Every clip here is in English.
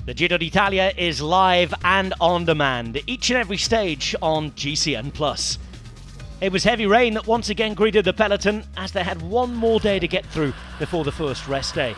The Giro D'Italia is live and on demand, each and every stage on GCN+. It was heavy rain that once again greeted the peloton as they had one more day to get through before the first rest day.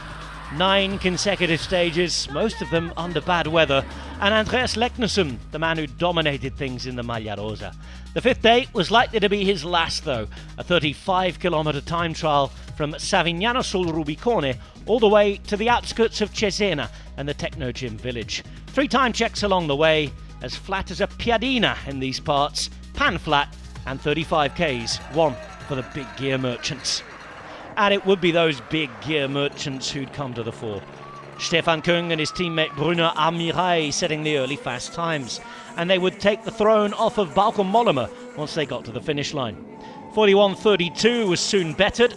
9 consecutive stages, most of them under bad weather, and Andreas Leknesson, the man who dominated things in the Maglia Rosa. The 5th day was likely to be his last though, a 35-kilometre time trial from Savignano sul Rubicone all the way to the outskirts of Cesena and the Techno Gym village. 3 time checks along the way, as flat as a piadina in these parts, pan flat, and 35 Ks, one for the big gear merchants. And it would be those big gear merchants who'd come to the fore. Stefan Küng and his teammate Bruno Armirail setting the early fast times, and they would take the throne off of Bauke Mollema once they got to the finish line. 41.32 was soon bettered,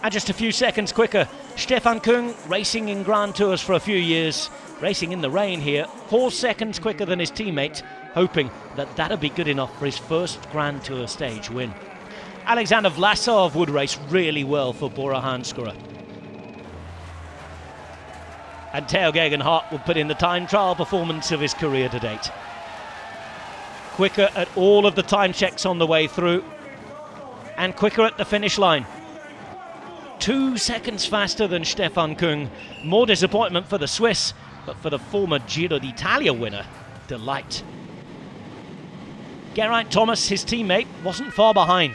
and just a few seconds quicker, Stefan Küng, racing in Grand Tours for a few years, racing in the rain here, 4 seconds quicker than his teammate, hoping that that'd be good enough for his first Grand Tour stage win. Alexander Vlasov would race really well for Bora Hansgrohe. And Theo Gegenhardt would put in the time trial performance of his career to date. Quicker at all of the time checks on the way through, and quicker at the finish line. 2 seconds faster than Stefan Küng. More disappointment for the Swiss, but for the former Giro d'Italia winner, delight. Geraint Thomas, his teammate, wasn't far behind.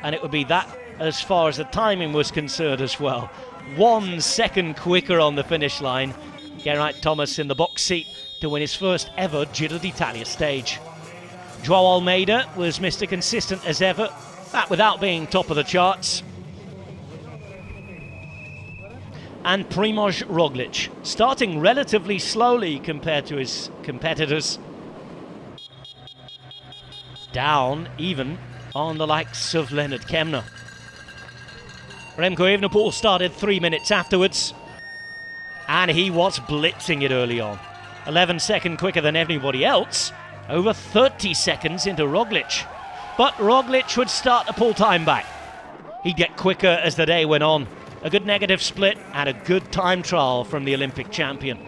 And it would be that as far as the timing was concerned as well. 1 second quicker on the finish line. Geraint Thomas in the box seat to win his first ever Giro d'Italia stage. Joao Almeida was Mr. Consistent as ever, that without being top of the charts. And Primož Roglič, starting relatively slowly compared to his competitors. Down even on the likes of Leonard Kemna. Remco Evenepoel started 3 minutes afterwards, and he was blitzing it early on. 11 seconds quicker than anybody else, over 30 seconds into Roglič. But Roglič would start to pull time back. He'd get quicker as the day went on. A good negative split and a good time trial from the Olympic champion.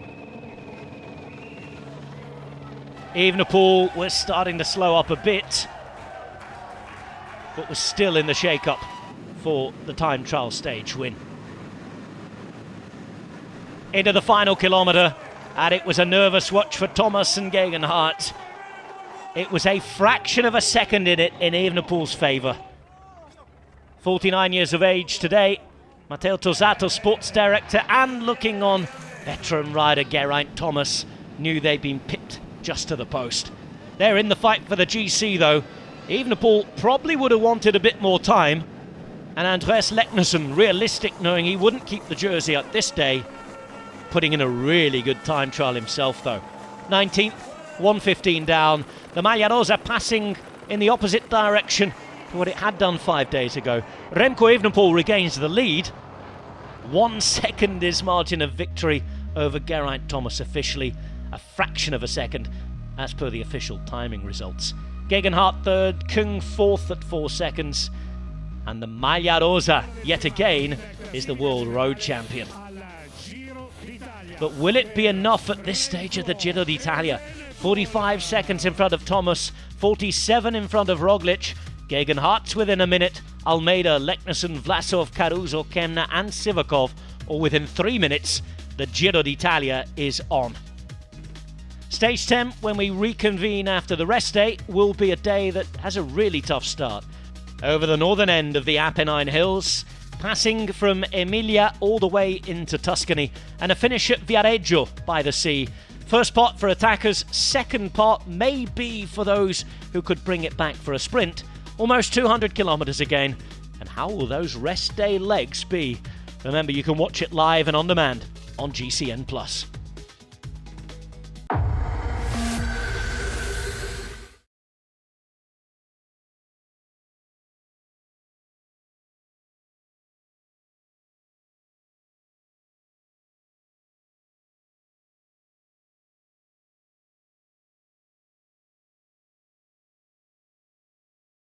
Evenepoel was starting to slow up a bit, but was still in the shake-up for the time trial stage win. Into the final kilometre, and it was a nervous watch for Thomas and Gegenhardt. It was a fraction of a second in it in Evenepoel's favour. 49 years of age today, Matteo Tosato, sports director, and looking on, veteran rider Geraint Thomas knew they'd been pipped just to the post. They're in the fight for the GC though. Evenepoel probably would have wanted a bit more time, and Andreas Leknesson, realistic knowing he wouldn't keep the jersey up this day, putting in a really good time trial himself though. 19th, 1:15 down. The Maglia Rosa passing in the opposite direction to what it had done 5 days ago. Remco Evenepoel regains the lead. 1 second is margin of victory over Geraint Thomas officially. A fraction of a second as per the official timing results. Gegenhardt third, Küng fourth at 4 seconds. And the Maglia Rosa, yet again, is the world road champion. But will it be enough at this stage of the Giro d'Italia? 45 seconds in front of Thomas, 47 in front of Roglič. Gegenhardt's within a minute. Almeida, Leknesson, Vlasov, Caruso, Kemna and Sivakov all within 3 minutes. The Giro d'Italia is on. Stage 10, when we reconvene after the rest day, will be a day that has a really tough start. Over the northern end of the Apennine Hills, passing from Emilia all the way into Tuscany, and a finish at Viareggio by the sea. First part for attackers, second part may be for those who could bring it back for a sprint. Almost 200 kilometres again. And how will those rest day legs be? Remember, you can watch it live and on demand on GCN+.